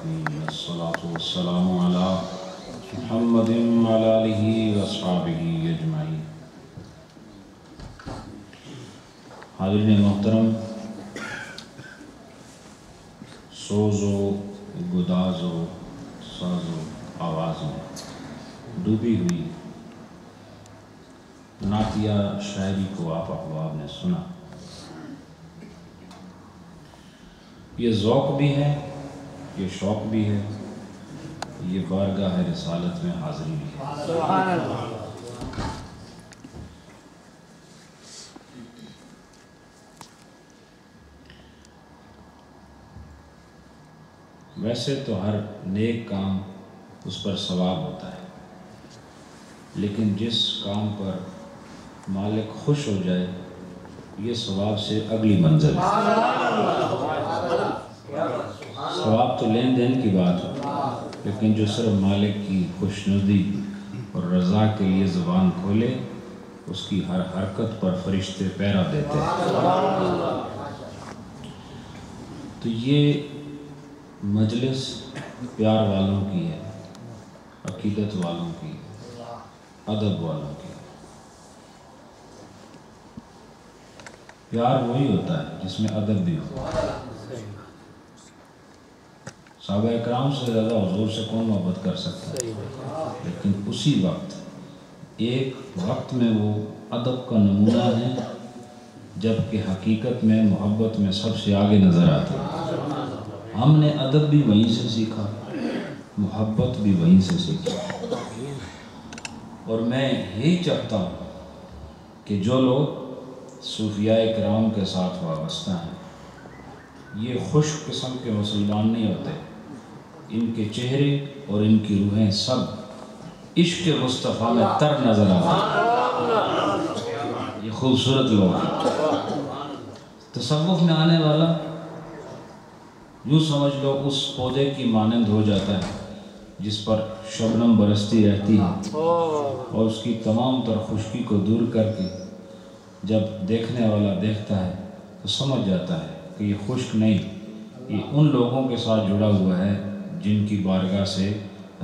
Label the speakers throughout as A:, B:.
A: العالمين الصلاة والسلام على محمد وعلى آله وأصحابه أجمعين۔ حاضرین محترم، سوز و گداز و ساز و آواز میں ڈوبی ہوئی نعتیہ شاعری کو آپ احباب نے سنا۔ یہ ذوق بھی ہے، یہ شوق بھی ہے، یہ بارگاہ رسالت میں حاضری بھی ہے۔
B: سبحان اللہ۔
A: ویسے تو ہر نیک کام اس پر ثواب ہوتا ہے، لیکن جس کام پر مالک خوش ہو جائے یہ ثواب سے اگلی منزل ہے۔ ثواب تو لین دین کی بات ہے، لیکن جو صرف مالک کی خوشنودی اور رضا کے لیے زبان کھولے اس کی ہر حرکت پر فرشتے پیرا دیتے ہیں۔ تو یہ مجلس پیار والوں کی ہے، عقیدت والوں کی، ادب والوں کی۔ پیار وہی ہوتا ہے جس میں ادب بھی ہو۔ صحابہ اکرام سے زیادہ حضور سے کون محبت کر سکتا ہے؟ لیکن اسی وقت ایک وقت میں وہ ادب کا نمونہ ہے جبکہ حقیقت میں محبت میں سب سے آگے نظر آتے ہیں۔ ہم نے ادب بھی وہیں سے سیکھا، محبت بھی وہیں سے سیکھا، اور میں یہی چاہتا ہوں کہ جو لوگ صوفیاء کرام کے ساتھ وابستہ ہیں یہ خشک قسم کے مسلمان نہیں ہوتے، ان کے چہرے اور ان کی روحیں سب عشق مصطفیٰ میں تر نظر آتے ہیں۔ یہ خوبصورت لوگ ہیں۔ تصوف میں آنے والا یوں سمجھ لو اس پودے کی مانند ہو جاتا ہے جس پر شبنم برستی رہتی ہے اور اس کی تمام تر خشکی کو دور کر کے جب دیکھنے والا دیکھتا ہے تو سمجھ جاتا ہے کہ یہ خشک نہیں، یہ ان لوگوں کے ساتھ جڑا ہوا ہے جن کی بارگاہ سے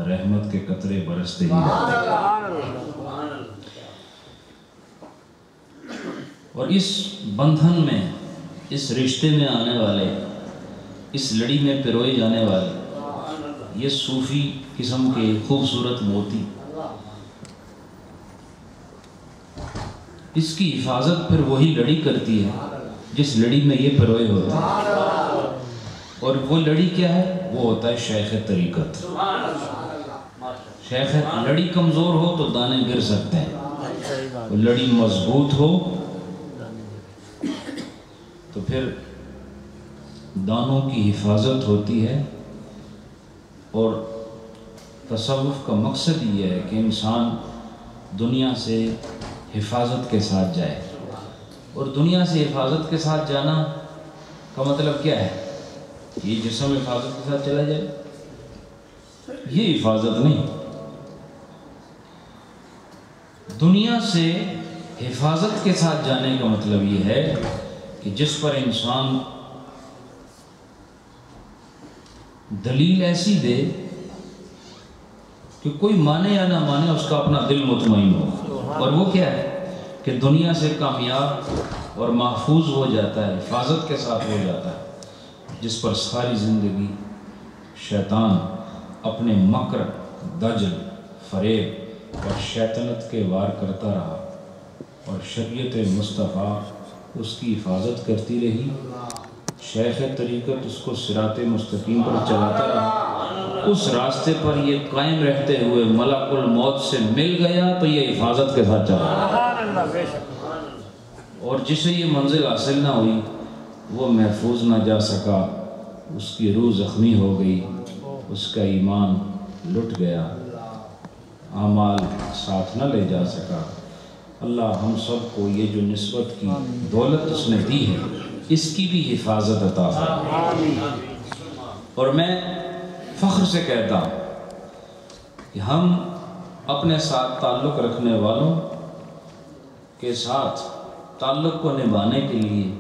A: رحمت کے قطرے برستے ہی رہتے ہیں۔ اور اس بندھن میں، اس رشتے میں آنے والے، اس لڑی میں پروئے جانے والے یہ صوفی قسم کے خوبصورت موتی، اس کی حفاظت پھر وہی لڑی کرتی ہے جس لڑی میں یہ پروئے ہوتے ہیں، اور وہ لڑی کیا ہے؟ وہ ہوتا ہے شیخ طریقت۔ شیخ لڑی کمزور ہو تو دانے گر سکتے ہیں، لڑی مضبوط ہو تو پھر دانوں کی حفاظت ہوتی ہے۔ اور تصوف کا مقصد یہ ہے کہ انسان دنیا سے حفاظت کے ساتھ جائے، اور دنیا سے حفاظت کے ساتھ جانا کا مطلب کیا ہے؟ یہ جسم حفاظت کے ساتھ چلا جائے، یہ حفاظت نہیں۔ دنیا سے حفاظت کے ساتھ جانے کا مطلب یہ ہے کہ جس پر انسان دلیل ایسی دے کہ کوئی مانے یا نہ مانے اس کا اپنا دل مطمئن ہو، اور وہ کیا ہے کہ دنیا سے کامیاب اور محفوظ ہو جاتا ہے، حفاظت کے ساتھ ہو جاتا ہے، جس پر ساری زندگی شیطان اپنے مکر، دجل، فریب اور شیطنت کے وار کرتا رہا اور شریعت مصطفیٰ اس کی حفاظت کرتی رہی۔ شیخ طریقت اس کو صراط مستقیم پر چلاتا رہا، اس راستے پر یہ قائم رہتے ہوئے ملک الموت سے مل گیا تو یہ حفاظت کے ساتھ چلا، اور جسے یہ منزل حاصل نہ ہوئی وہ محفوظ نہ جا سکا، اس کی روح زخمی ہو گئی، اس کا ایمان لٹ گیا، اعمال ساتھ نہ لے جا سکا۔ اللہ ہم سب کو یہ جو نسبت کی دولت اس نے دی ہے اس کی بھی حفاظت عطا فرمائے۔ اور میں فخر سے کہتا ہوں کہ ہم اپنے ساتھ تعلق رکھنے والوں کے ساتھ تعلق کو نبھانے کے لیے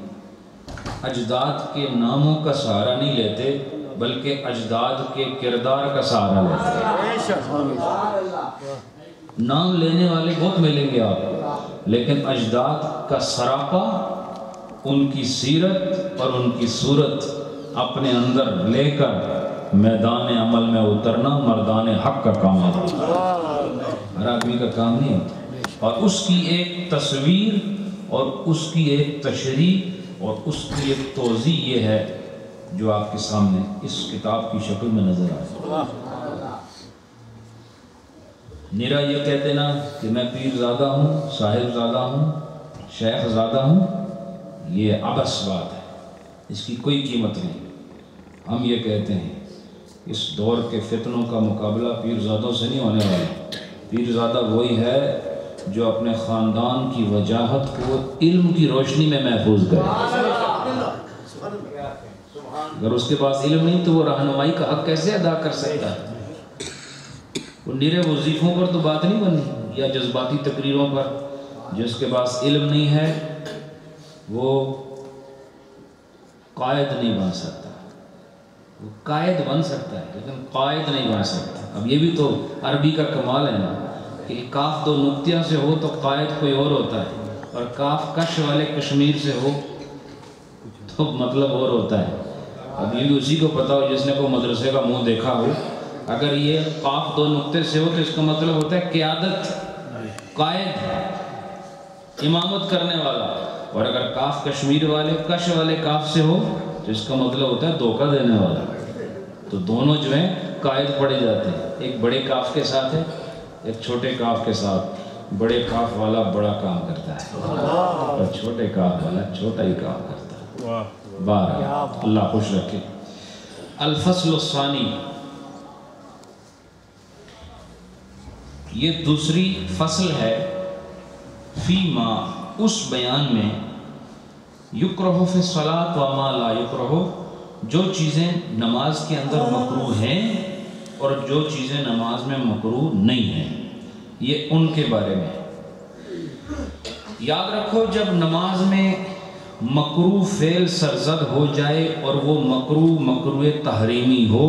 A: اجداد کے ناموں کا سہارا نہیں لیتے بلکہ اجداد کے کردار کا سہارا لیتے ہیں۔ نام لینے والے بہت ملیں گے آپ کو، لیکن اجداد کا سراپا، ان کی سیرت اور ان کی صورت اپنے اندر لے کر میدان عمل میں اترنا مردان حق کا کام ہوتا ہے، ہر آدمی کا کام نہیں ہوتا۔ اور اس کی ایک تصویر اور اس کی ایک تشریح اور اس کی ایک توضیح یہ ہے جو آپ کے سامنے اس کتاب کی شکل میں نظر آئے۔ نرا یہ کہتے نا کہ میں پیر زادہ ہوں، صاحب زادہ ہوں، شیخ زادہ ہوں، یہ عبث بات ہے، اس کی کوئی قیمت نہیں۔ ہم یہ کہتے ہیں اس دور کے فتنوں کا مقابلہ پیر زادوں سے نہیں ہونے والا۔ پیر زادہ وہی ہے جو اپنے خاندان کی وجاہت کو علم کی روشنی میں محفوظ کرے۔ اگر اس کے پاس علم نہیں تو وہ رہنمائی کا حق کیسے ادا کر سکتا ہے؟ وہ نرے وظیفوں پر تو بات نہیں بنی یا جذباتی تقریروں پر۔ جس کے پاس علم نہیں ہے وہ قائد نہیں بن سکتا۔ وہ قائد بن سکتا ہے لیکن قائد نہیں بن سکتا۔ اب یہ بھی تو عربی کا کمال ہے نا کہ کاف دو نقطیاں سے ہو تو قائد کوئی اور ہوتا ہے، اور کاف کش والے کشمیر سے ہو تو مطلب اور ہوتا ہے۔ اب یہ بھی اسی کو پتا ہو جس نے کوئی مدرسے کا منہ دیکھا ہو، اگر یہ قاف دو نقطے سے ہو تو اس کا مطلب ہوتا ہے قیادت، قائد، امامت کرنے والا، اور اگر کاف کشمیر والے کش والے کاف سے ہو تو اس کا مطلب ہوتا ہے دھوکہ دینے والا۔ تو دونوں جو ہیں قائد پڑے جاتے ہیں، ایک بڑے کاف کے ساتھ ہے، ایک چھوٹے کاف کے ساتھ۔ بڑے کاف والا بڑا کام کرتا ہے اور چھوٹے کاف والا چھوٹا ہی کام کرتا ہے۔ بارہ اللہ خوش رکھے۔ الفصل الثانی، یہ دوسری فصل ہے، فی ما، اس بیان میں، یکرہ فی الصلاۃ و ما لا یکرہ، جو چیزیں نماز کے اندر مکروہ ہیں اور جو چیزیں نماز میں مکروہ نہیں ہیں، یہ ان کے بارے میں۔ یاد رکھو جب نماز میں مکروہ فعل سرزد ہو جائے اور وہ مکروہ تحریمی ہو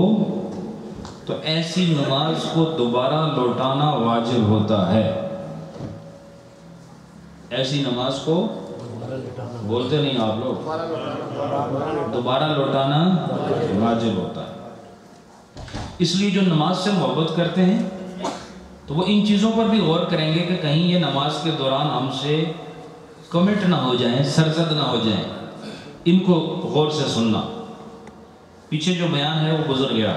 A: تو ایسی نماز کو دوبارہ لوٹانا واجب ہوتا ہے۔ ایسی نماز کو بولتے نہیں آپ لوگ، دوبارہ لوٹانا واجب ہوتا ہے۔ اس لیے جو نماز سے محبت کرتے ہیں تو وہ ان چیزوں پر بھی غور کریں گے کہ کہیں یہ نماز کے دوران ہم سے کمٹ نہ ہو جائیں، سرزد نہ ہو جائیں، ان کو غور سے سننا۔ پیچھے جو بیان ہے وہ گزر گیا۔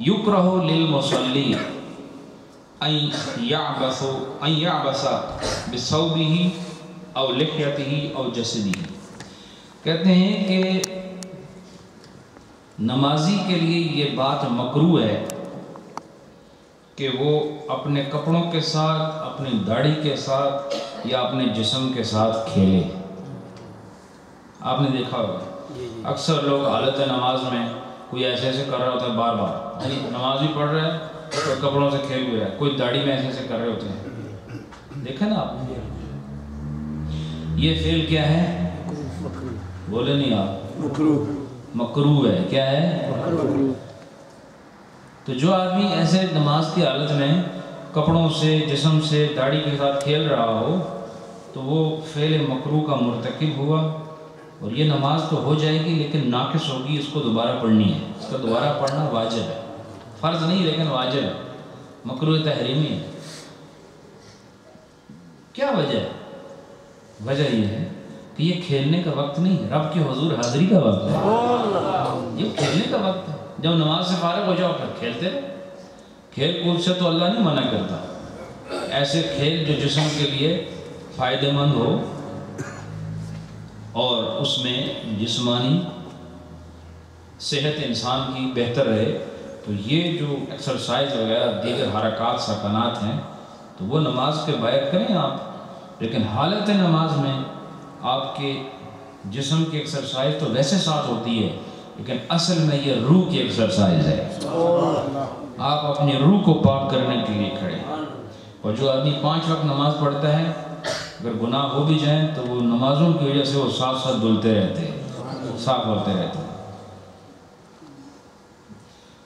A: یکرہ للمصلی ان یعبث بثوبہ او لحیتہ او جسدہ، کہتے ہیں کہ نمازی کے لیے یہ بات مکروہ ہے کہ وہ اپنے کپڑوں کے ساتھ، اپنی داڑھی کے ساتھ یا اپنے جسم کے ساتھ کھیلے۔ آپ نے دیکھا ہوگا اکثر لوگ حالت نماز میں کوئی ایسے ایسے کر رہا ہوتا ہے، بار بار یعنی نماز بھی پڑھ رہا ہے اور کپڑوں سے کھیل ہوئے ہے، کوئی داڑھی میں ایسے ایسے کر رہے ہوتے ہیں، دیکھیں نا آپ۔ یہ فعل کیا ہے؟ بولے نہیں آپ، مکروہ ہے۔ کیا ہے؟ تو جو آدمی ایسے نماز کی حالت میں کپڑوں سے، جسم سے، داڑھی کے ساتھ کھیل رہا ہو تو وہ فعل مکروہ کا مرتکب ہوا، اور یہ نماز تو ہو جائے گی لیکن ناقص ہوگی، اس کو دوبارہ پڑھنی ہے۔ اس کا دوبارہ پڑھنا واجب ہے، فرض نہیں لیکن واجب ہے، مکروہ تحریمی ہے۔ کیا وجہ ہے؟ وجہ یہ ہے کہ یہ کھیلنے کا وقت نہیں ہے، رب کے حضور حاضری کا وقت ہے، یہ کھیلنے کا وقت ہے۔ جب نماز سے فارغ ہو جاؤ پھر کھیلتے رہو۔ کھیل کود سے تو اللہ نہیں منع کرتا، ایسے کھیل جو جسم کے لیے فائدہ مند ہو اور اس میں جسمانی صحت انسان کی بہتر رہے، تو یہ جو ایکسرسائز وغیرہ دیگر حرکات سکنات ہیں تو وہ نماز کے باعث کریں آپ، لیکن حالت نماز میں آپ کے جسم کی ایکسرسائز تو ویسے ساتھ ہوتی ہے لیکن اصل میں یہ روح کی ایکسرسائز ہے۔ آپ اپنی روح کو پاک کرنے کے لیے کھڑے ہیں۔ اور جو آدمی 5 وقت نماز پڑھتا ہے اگر گناہ ہو بھی جائیں تو وہ نمازوں کی وجہ سے وہ ساتھ ساتھ دھلتے رہتے ہیں، صاف ہوتے رہتے ہیں۔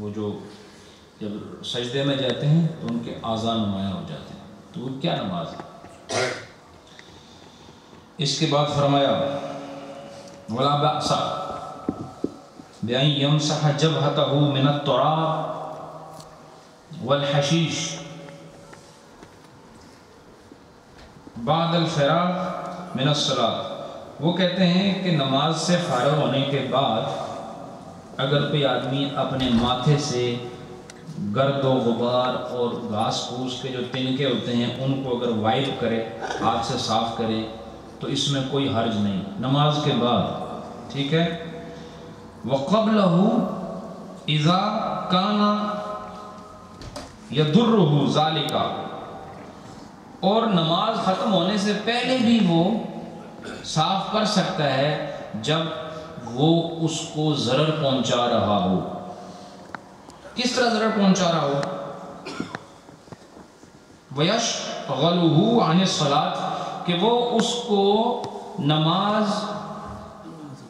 A: وہ جو جب سجدے میں جاتے ہیں تو ان کے اعضاء نمایاں ہو جاتے ہیں، تو وہ کیا نماز ہے؟ اس کے بعد فرمایا وَلَا بَأْسَ بِأَن يَمْسَحَ جَبْهَتَهُ مِنَ التُّرَابِ وَالْحَشِيشِ بعد الفراغ من الصلاۃ۔ وہ کہتے ہیں کہ نماز سے فارغ ہونے کے بعد اگر کوئی آدمی اپنے ماتھے سے گرد و غبار اور گھاس پھوس کے جو تنکے ہوتے ہیں ان کو اگر وائپ کرے، ہاتھ سے صاف کرے، تو اس میں کوئی حرج نہیں نماز کے بعد، ٹھیک ہے۔ وَقَبْلَهُ إِذَا كَانَ يَضُرُّهُ ذَلِكَ، اور نماز ختم ہونے سے پہلے بھی وہ صاف کر سکتا ہے جب وہ اس کو ضرر پہنچا رہا ہو۔ کس طرح ضرر پہنچا رہا ہو؟ وَيَشْغَلُهُ عَنِ الصَّلَاةِ، کہ وہ اس کو نماز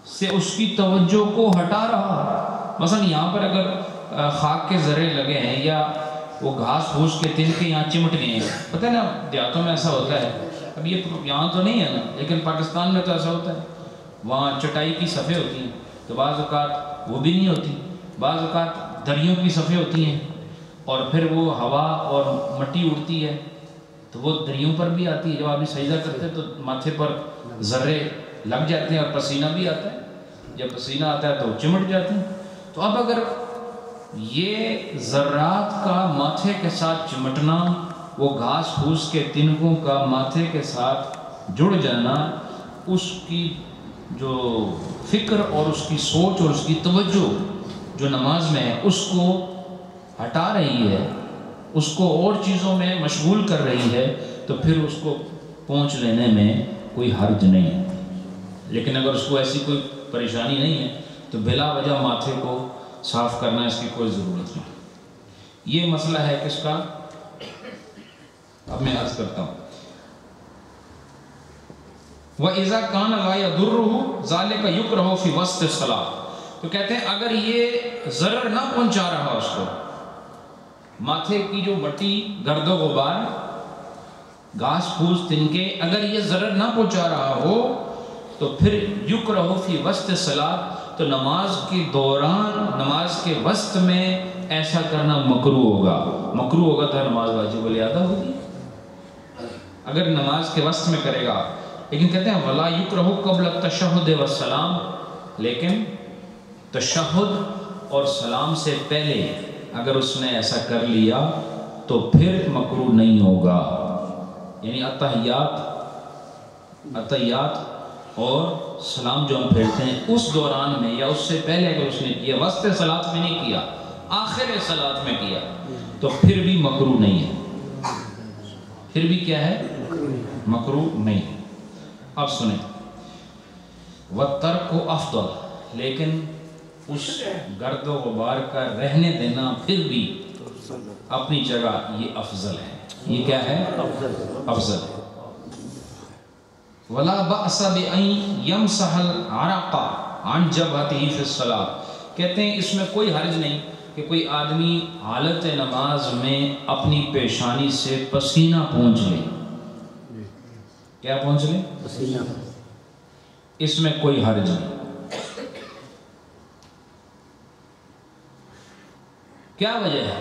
A: سے اس کی توجہ کو ہٹا رہا۔ مثلا یہاں پر اگر خاک کے ذرے لگے ہیں یا وہ گھاس پھوس کے تنکے یہاں چمٹ گئے ہیں، پتہ ہے نا دیہاتوں میں ایسا ہوتا ہے، اب یہ یہاں تو نہیں ہے نا لیکن پاکستان میں تو ایسا ہوتا ہے، وہاں چٹائی کی صفیں ہوتی ہیں تو بعض اوقات وہ بھی نہیں ہوتی، بعض اوقات دریوں کی صفیں ہوتی ہیں اور پھر وہ ہوا اور مٹی اڑتی ہے تو وہ دریوں پر بھی آتی ہے۔ جب آدمی سجدہ کرتے ہیں تو ماتھے پر ذرے لگ جاتے ہیں اور پسینہ بھی آتا ہے، جب پسینہ آتا ہے تو چمٹ جاتے ہیں۔ تو اب اگر یہ ذرات کا ماتھے کے ساتھ چمٹنا، وہ گھاس پھوس کے تنکوں کا ماتھے کے ساتھ جڑ جانا، اس کی جو فکر اور اس کی سوچ اور اس کی توجہ جو نماز میں ہے اس کو ہٹا رہی ہے، اس کو اور چیزوں میں مشغول کر رہی ہے، تو پھر اس کو پہنچ لینے میں کوئی حرج نہیں ہے۔ لیکن اگر اس کو ایسی کوئی پریشانی نہیں ہے تو بلا وجہ ماتھے کو صاف کرنا اس کی کوئی ضرورت نہیں۔ یہ مسئلہ ہے کس کا؟ اب میں عرض کرتا ہوں وَإِذَا كَانَ لَا يَضُرُّهُ ذَلِكَ يُكْرَهُ فِي وَسْطِ الصَّلَاةِ، تو کہتے ہیں اگر یہ ضرر نہ پہنچا رہا اس کو، ماتھے کی جو مٹی، گرد و غبار، گھاس پھوس تنکے، اگر یہ ضرر نہ پہنچا رہا ہو تو پھر یکرہ فی وسط الصلاۃ، تو نماز کے دوران، نماز کے وسط میں ایسا کرنا مکروہ ہوگا۔ مکروہ ہوگا تو نماز واجب الادا ہوگی اگر نماز کے وسط میں کرے گا۔ لیکن کہتے ہیں ولا یکرہ قبل التشہد والسلام، لیکن تشہد اور سلام سے پہلے اگر اس نے ایسا کر لیا تو پھر مکروہ نہیں ہوگا۔ یعنی اتحیات اور سلام جو ہم پھیرتے ہیں اس دوران میں یا اس سے پہلے اگر اس نے کیا، وسط صلاۃ میں نہیں کیا، آخر صلاۃ میں کیا، تو پھر بھی مکروہ نہیں ہے، پھر بھی کیا ہے؟ مکروہ نہیں ہے۔ اب سنیں وَالتَّرْكُ أَفْضَلُ، لیکن اس گرد و غبار کا رہنے دینا پھر بھی اپنی جگہ یہ افضل ہے۔ یہ کیا ہے؟ افضل ہے۔ وَلَا بَأْسَ بِأَن يَمْسَحَ الْعَرَقَ عَنْ جَبْهَتِهِ فِي الصَّلَاةِ، کہتے ہیں اس میں کوئی حرج نہیں کہ کوئی آدمی حالت نماز میں اپنی پیشانی سے پسینہ پونچھ لے۔ کیا پونچھ لے؟ پسینہ۔ اس میں کوئی حرج نہیں۔ کیا وجہ ہے؟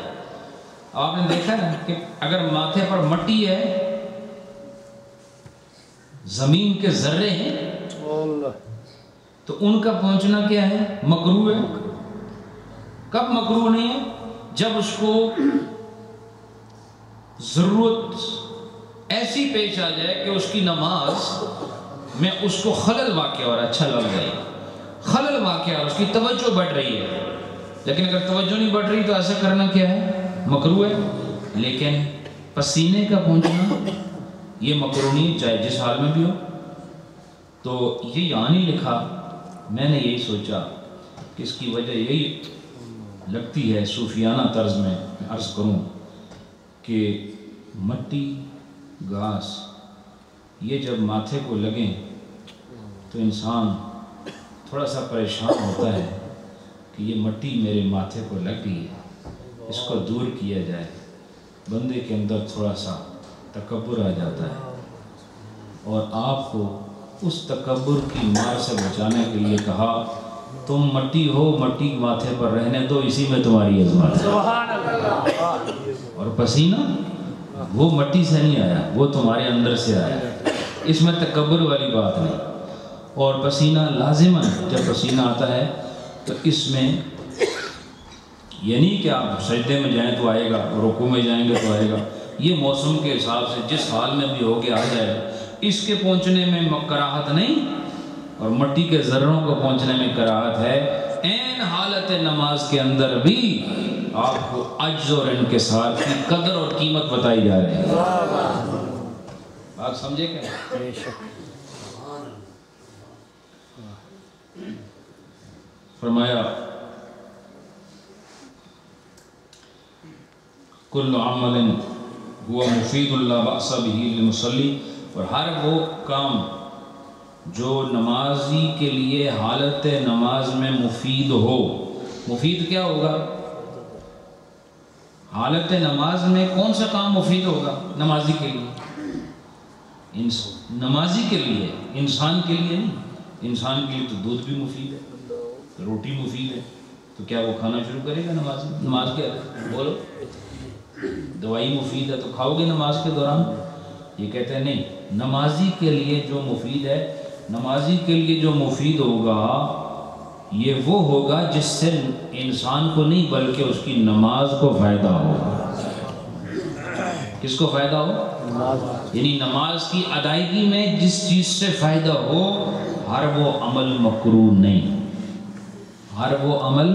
A: آپ نے دیکھا نا کہ اگر ماتھے پر مٹی ہے، زمین کے ذرے ہیں، تو ان کا پہنچنا کیا ہے؟ مکروہ ہے۔ کب مکروہ نہیں ہے؟ جب اس کو ضرورت ایسی پیش آ جائے کہ اس کی نماز میں اس کو خلل واقع ہو رہا ہے، اچھا لگ رہا ہے، خلل واقع ہو رہا ہے، اس کی توجہ بڑھ رہی ہے۔ لیکن اگر توجہ نہیں بڑھ رہی تو ایسا کرنا کیا ہے؟ مکروہ ہے۔ لیکن پسینے کا پہنچنا یہ مکروہ نہیں، چاہے جس حال میں بھی ہو۔ تو یہ یہاں نہیں لکھا، میں نے یہی سوچا کہ اس کی وجہ یہی لگتی ہے صوفیانہ طرز میں عرض کروں کہ مٹی، گھاس، یہ جب ماتھے کو لگیں تو انسان تھوڑا سا پریشان ہوتا ہے، کہ یہ مٹی میرے ماتھے کو لگ گئی ہے، اس کو دور کیا جائے، بندے کے اندر تھوڑا سا تکبر آ جاتا ہے، اور آپ کو اس تکبر کی مار سے بچانے کے لیے کہا تم مٹی ہو، مٹی ماتھے پر رہنے دو، اسی میں تمہاری عظمت ہے۔ اور پسینہ وہ مٹی سے نہیں آیا، وہ تمہارے اندر سے آیا، اس میں تکبر والی بات نہیں۔ اور پسینہ لازماً جب پسینہ آتا ہے تو اس میں یہ نہیں کہ آپ سجدے میں جائیں تو آئے گا، رکوع میں جائیں گے تو آئے گا، یہ موسم کے حساب سے جس حال میں بھی ہو کے آ جائے، اس کے پہنچنے میں کراہت نہیں، اور مٹی کے ذروں کو پہنچنے میں کراہت ہے۔ این حالت نماز کے اندر بھی آپ کو عجز اور انکسار کی قدر اور قیمت بتائی جا رہی ہے۔ بات سمجھے کیا؟ فرمایا کل عمل ہوا مفید اللہ بأس بہ للمصلی، اور ہر وہ کام جو نمازی کے لیے حالت نماز میں مفید ہو۔ مفید کیا ہوگا؟ حالت نماز میں کون سا کام مفید ہوگا نمازی کے لیے؟ نمازی کے لیے، انسان کے لیے نہیں۔ انسان کے لیے تو دودھ بھی مفید ہے، روٹی مفید ہے، تو کیا وہ کھانا شروع کرے گا نماز کے؟ بولو، دوائی مفید ہے تو کھاؤ گے نماز کے دوران؟ یہ کہتے ہیں نہیں، نمازی کے لیے جو مفید ہے، نمازی کے لیے جو مفید ہوگا یہ وہ ہوگا جس سے انسان کو نہیں بلکہ اس کی نماز کو فائدہ ہوگا۔ کس کو فائدہ ہو؟ یعنی نماز کی ادائیگی میں جس چیز سے فائدہ ہو، ہر وہ عمل مکروہ نہیں، ہر وہ عمل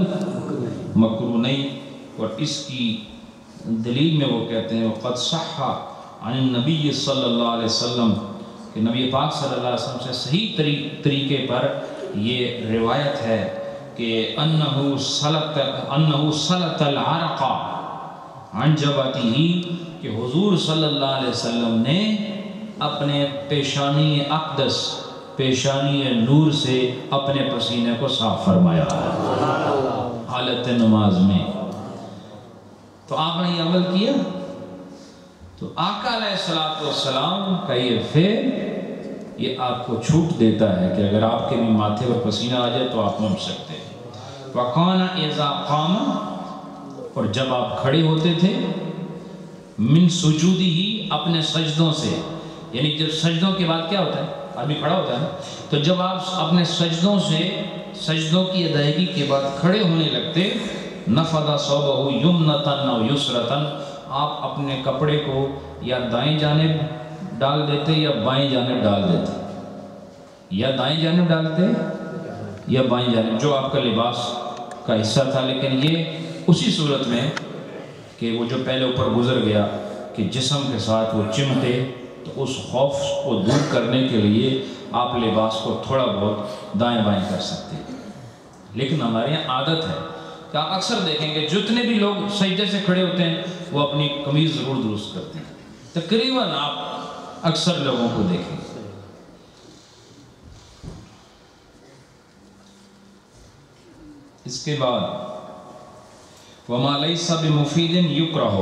A: مکروہ نہیں۔ اور اس کی دلیل میں وہ کہتے ہیں وَقَدْ صَحَّ عَنِ النَّبِيِّ صلی اللہ علیہ وسلم، کہ نبی پاک صلی اللہ علیہ وسلم سے صحیح طریقے پر یہ روایت ہے کہ انہو سلط العرق عن جبهته، کہ حضور صلی اللہ علیہ وسلم نے اپنے پیشانی اقدس، پیشانی نور سے اپنے پسینے کو صاف فرمایا حالت نماز میں۔ تو آپ نے یہ عمل کیا، تو آقا علیہ السلام کا یہ فعل یہ آپ کو چھوٹ دیتا ہے کہ اگر آپ کے بھی ماتھے پر پسینہ آ جائے تو آپ مٹ سکتے ہیں۔ وَقَانَ اِذَا قَامَ، اور جب آپ کھڑے ہوتے تھے، من سجودہی، اپنے سجدوں سے، یعنی جب سجدوں کے بعد کیا ہوتا ہے؟ آدمی کھڑا ہوتا ہے نا، تو جب آپ اپنے سجدوں سے، سجدوں کی ادائیگی کے بعد کھڑے ہونے لگتے، نفض ثوبہ یمنۃ او یسرۃ، آپ اپنے کپڑے کو یا دائیں جانب ڈال دیتے یا بائیں جانب ڈال دیتے، یا دائیں جانب ڈالتے یا بائیں جانب، جو آپ کا لباس کا حصہ تھا۔ لیکن یہ اسی صورت میں کہ وہ جو پہلے اوپر گزر گیا کہ جسم کے ساتھ وہ چمٹے، تو اس خوف کو دور کرنے کے لیے آپ لباس کو تھوڑا بہت دائیں بائیں کر سکتے ہیں۔ لیکن ہمارے یہاں عادت ہے کہ آپ اکثر دیکھیں گے جتنے بھی لوگ سجدے سے کھڑے ہوتے ہیں وہ اپنی قمیض ضرور درست کرتے ہیں، تقریباً آپ اکثر لوگوں کو دیکھیں گے۔ اس کے بعد وَمَا لَيْسَ بِمُفِيدٍ يُكْرَهُ،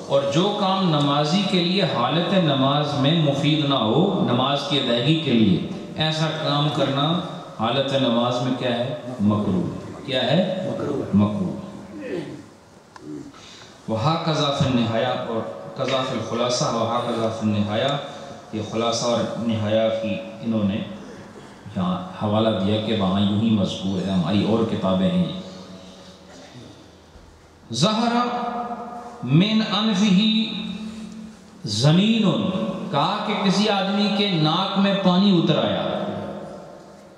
A: اور جو کام نمازی کے لیے حالت نماز میں مفید نہ ہو، نماز کی ادائیگی کے لیے ایسا کام کرنا حالت نماز میں کیا ہے؟ مکروہ۔ کیا ہے؟ مکروہ۔ وَهَكَذَا فِي النِّهَايَةِ، اور قضا فی الخلاصہ، وَهَكَذَا فِي النِّهَايَةِ، یہ خلاصہ اور نہایہ کی انہوں نے یہاں حوالہ دیا کہ وہاں یوں ہی مذکور ہے، ہماری اور کتابیں ہیں۔ ظَهَرَ مِنْ أَنْفِهِ زَنِينٌ، کہا کہ کسی آدمی کے ناک میں پانی اتر آیا،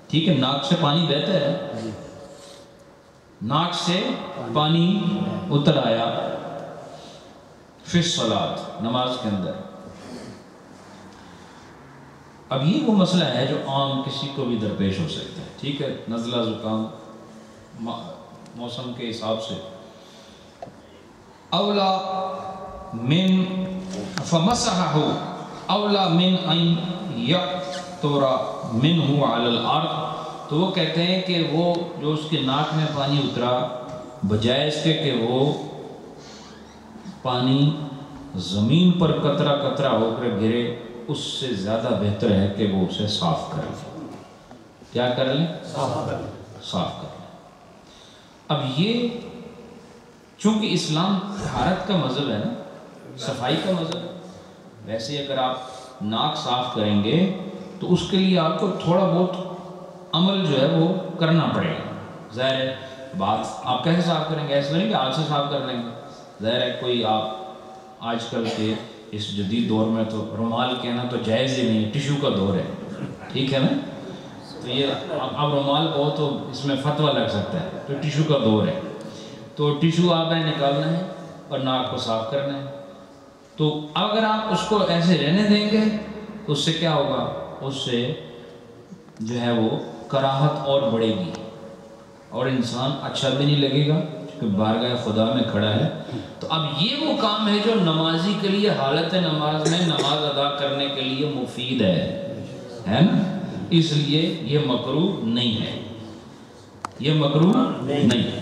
A: ٹھیک ہے، ناک سے پانی بہتا ہے، ناک سے پانی اتر آیا، فی الصلاۃ، نماز کے اندر۔ اب یہ وہ مسئلہ ہے جو عام کسی کو بھی درپیش ہو سکتا ہے، ٹھیک ہے، نزلہ زکام موسم کے حساب سے، اولا من فمسحہ اولا من ان یقطر منہ علی الارض، تو وہ کہتے ہیں کہ وہ جو اس کے ناک میں پانی اترا، بجائے اس کے کہ وہ پانی زمین پر قطرہ قطرہ ہو کر گرے، اس سے زیادہ بہتر ہے کہ وہ اسے صاف کر لیں۔ کیا کر لیں؟ صاف کر لیں۔ اب یہ چونکہ اسلام طہارت کا مذہب ہے نا، صفائی کا مذہب ہے، ویسے اگر آپ ناک صاف کریں گے تو اس کے لیے آپ کو تھوڑا بہت عمل جو ہے وہ کرنا پڑے گا۔ ظاہر ہے بات آپ کیسے صاف کریں گے؟ ایسے نہیں کہ ہاتھ سے صاف کر لیں گے۔ ظاہر ہے کوئی آپ آج کل کے اس جدید دور میں تو رومال کہنا تو جائز ہی نہیں، ٹیشو کا دور ہے، ٹھیک ہے نا؟ تو یہ اب رومال کو تو اس میں فتویٰ لگ سکتا ہے، تو ٹیشو کا دور ہے، تو ٹیشو آپ نے نکالنا ہے اور ناک کو صاف کرنا ہے۔ تو اگر آپ اس کو ایسے رہنے دیں گے تو اس سے کیا ہوگا؟ اس سے جو ہے وہ کراہت اور بڑھے گی اور انسان اچھا بھی نہیں لگے گا کیونکہ بارگاہ خدا میں کھڑا ہے۔ تو اب یہ وہ کام ہے جو نمازی کے لیے حالت نماز میں نماز ادا کرنے کے لیے مفید ہے نا؟ اس لیے یہ مکروہ نہیں ہے، یہ مکروہ نہیں ہے۔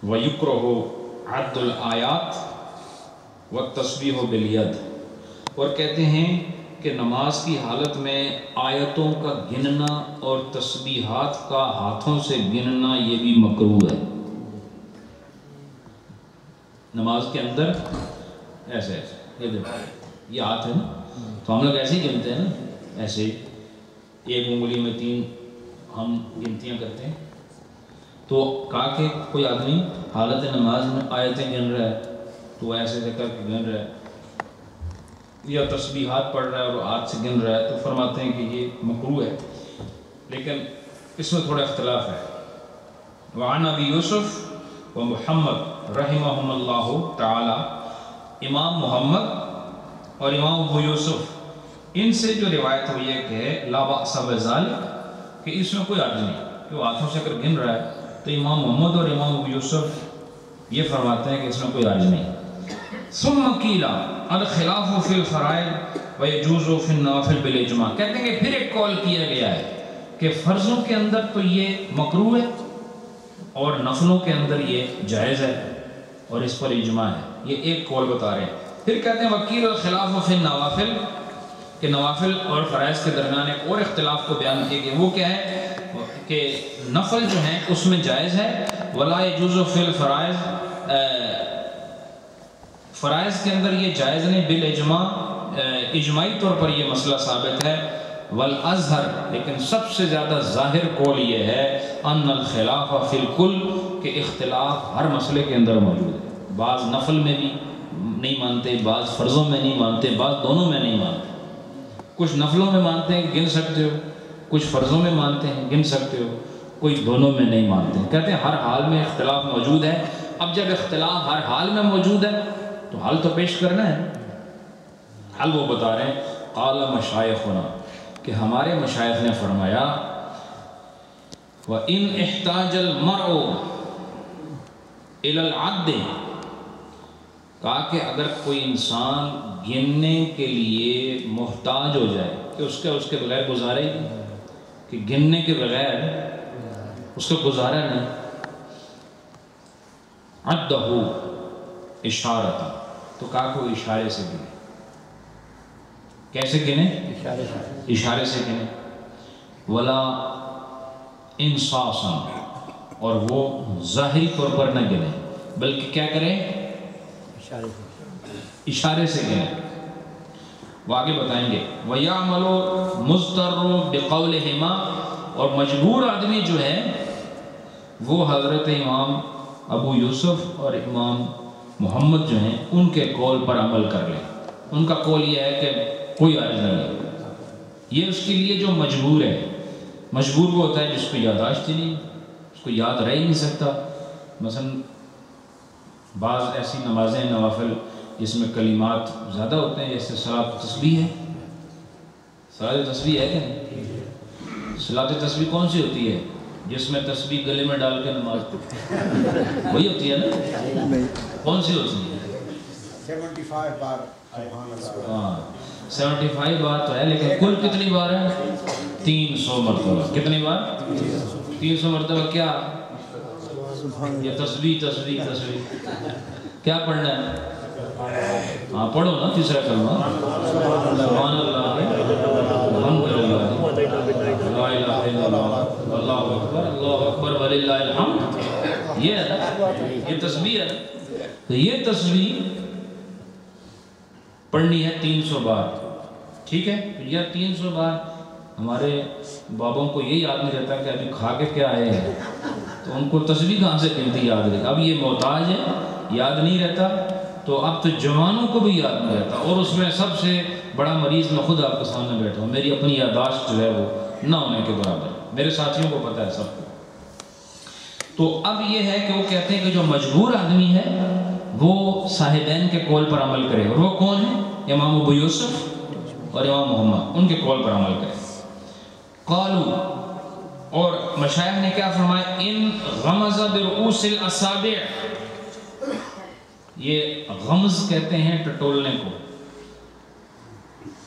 A: وَيُكْرَهُ عَدُّ الْآيَاتِ وَالتَّسْبِيحُ بِالْيَدِ، اور کہتے ہیں کہ نماز کی حالت میں آیتوں کا گننا اور تسبیحات کا ہاتھوں سے گننا یہ بھی مکروہ ہے۔ نماز کے اندر ایسے ایسے یہ دیکھو، یہ ہاتھ ہے نا، تو ہم لوگ ایسے ہی گنتے ہیں نا، ایسے ایک انگلی میں 3 ہم گنتیاں کرتے ہیں۔ تو کہا کہ کوئی آدمی حالت نماز میں آیتیں گن رہا ہے تو ایسے کر کے گن رہا ہے یا تسبیحات پڑھ رہا ہے اور ہاتھ سے گن رہا ہے، تو فرماتے ہیں کہ یہ مکروہ ہے، لیکن اس میں تھوڑا اختلاف ہے۔ وعن ابی یوسف و محمد رحمہم اللہ تعالی، امام محمد اور امام ابو یوسف ان سے جو روایت ہوئی ہے کہ لا بأس بذلک، کہ اس میں کوئی حرج نہیں کہ وہ ہاتھوں سے اگر گن رہا ہے، تو امام محمد اور امام ابو یوسف یہ فرماتے ہیں کہ اس میں کوئی حرج نہیں۔ ثم قیل الخلاف فی الفرائض ویجوز فی النوافل بالاجماع، کہتے ہیں کہ پھر ایک قول کیا گیا ہے کہ فرضوں کے اندر تو یہ مکروہ ہے اور نفلوں کے اندر یہ جائز ہے اور اس پر اجماع ہے، یہ ایک قول بتا رہے ہیں۔ پھر کہتے ہیں وقیل الخلاف فی النوافل، کہ نوافل اور فرائض کے درمیان ایک اور اختلاف کو بیان کیا گیا، وہ کیا ہے کہ نفل جو ہیں اس میں جائز ہے، ولا یجوز فی الفرائض، فرائض کے اندر یہ جائز نہیں، بالاجماع، اجماعی طور پر یہ مسئلہ ثابت ہے۔ والازہر، لیکن سب سے زیادہ ظاہر قول یہ ہے ان الخلاف فی الکل، کہ اختلاف ہر مسئلے کے اندر موجود ہے، بعض نفل میں بھی نہیں مانتے، بعض فرضوں میں نہیں مانتے، بعض دونوں میں نہیں مانتے، کچھ نفلوں میں مانتے ہیں گن سکتے ہو، کچھ فرضوں میں مانتے ہیں گن سکتے ہو، کوئی دونوں میں نہیں مانتے۔ کہتے ہیں ہر حال میں اختلاف موجود ہے۔ اب جب اختلاف ہر حال میں موجود ہے تو حل تو پیش کرنا ہے، حل وہ بتا رہے ہیں۔ قال مشایخنا، کہ ہمارے مشایخ نے فرمایا وَإِنْ احْتَاجَ الْمَرْءُ إِلَى الْعَدِّ، کہا کہ اگر کوئی انسان گننے کے لیے محتاج ہو جائے کہ اس کے بغیر گزارے ہی نہیں، کہ گننے کے بغیر اس کا گزارا نہیں، عَدَّهُ اشارتا، تو کہا کہ وہ اشارے سے گنے۔ کیسے گنے؟ اشارے سے گنے۔ ولا انصاصا، اور وہ ظاہری طور پر نہ گنے بلکہ کیا کریں؟ اشارے سے گنے۔ وہ آگے بتائیں گے وَيَعْمَلُ مُضْطَرُّ بِقَوْلِهِمَا، اور مجبور آدمی جو ہے وہ حضرت امام ابو یوسف اور امام محمد جو ہیں ان کے قول پر عمل کر لیں۔ ان کا قول یہ ہے کہ کوئی حرج نہیں ہے، یہ اس کے لیے جو مجبور ہے۔ مجبور وہ ہوتا ہے جس کو یادداشت ہی نہیں، اس کو یاد رہ ہی نہیں سکتا۔ مثلا بعض ایسی نمازیں نوافل جس میں کلمات زیادہ ہوتے ہیں، جیسے صلاۃ تسبیح ہے، صلاۃ تسبیح ہے کہ نہیں؟ صلاۃ تسبیح کون سی ہوتی ہے؟ جس میں تسبیح گلے میں ڈال کے نماز وہی ہوتی ہے نا؟ کون سی ہوتی ہے؟
B: 75 بار۔
A: ہاں 75 بار تو ہے، لیکن کل کتنی بار ہے؟ 300 مرتبہ. کتنی بار؟ 300 مرتبہ. کیا یہ تسبیح تسبیح تسبیح کیا پڑھنا ہے؟ ہاں پڑھو نا تیسرا کلمہ سبحان اللہ الحمد للہ لا الہ الا اللہ اللہ اکبر اللہ اکبر وللہ الحمد. یہ ہے نا، یہ تسبیح ہے. تو یہ تسبیح پڑھنی ہے 300 بار. ٹھیک ہے. یا 300 بار ہمارے بابوں کو یہ یاد نہیں رہتا کہ ابھی کھا کے کیا آئے ہیں، تو ان کو تسبیح کہاں سے گنتی یاد رہے. اب یہ محتاج ہے، یاد نہیں رہتا، تو اب تو جوانوں کو بھی یاد نہیں رہتا. اور اس میں سب سے بڑا مریض میں خود آپ کے سامنے بیٹھا ہوں. میری اپنی یادداشت جو ہے وہ نہ ہونے کے برابر. میرے ساتھیوں کو پتہ ہے سب کو. تو اب یہ ہے کہ وہ کہتے ہیں کہ جو مجبور آدمی ہے وہ صاحبین کے قول پر عمل کرے. اور وہ کون ہیں؟ امام ابو یوسف اور امام محمد، ان کے قول پر عمل کرے. قالو، اور مشائخ نے کیا فرمایا؟ ان غمز برؤوس الاصابع. یہ غمز کہتے ہیں ٹٹولنے کو.